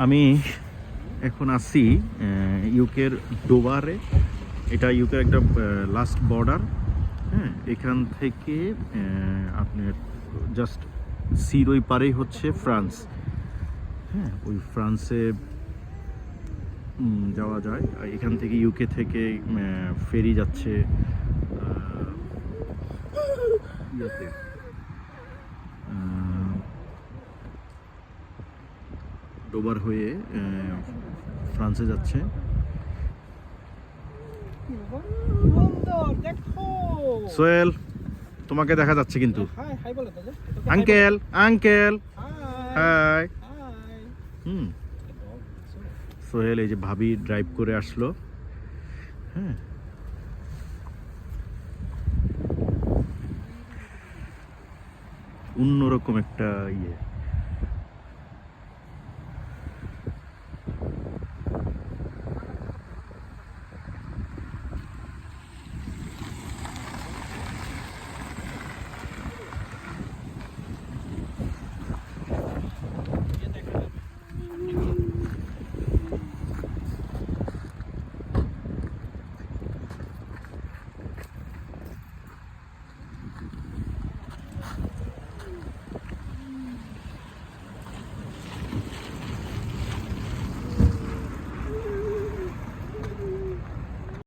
আমি এখন আছি ইউকের ডোভারে। এটা ইউকের একটা লাস্ট বর্ডার। হ্যাঁ, এখান থেকে আপনার জাস্ট সির ওই পারেই হচ্ছে ফ্রান্স। হ্যাঁ, ওই ফ্রান্সে যাওয়া যায়। এখান থেকে ইউকে থেকে ফেরি যাচ্ছে ইয়েতে ডোবার হয়ে ফ্রান্সে যাচ্ছে। সোহেল, তোমাকে দেখা যাচ্ছে কিন্তু। Uncle uncle hi. সোহেল এই যে ভাবি ড্রাইভ করে আসলো। হ্যাঁ, অন্যরকম একটা ইয়ে।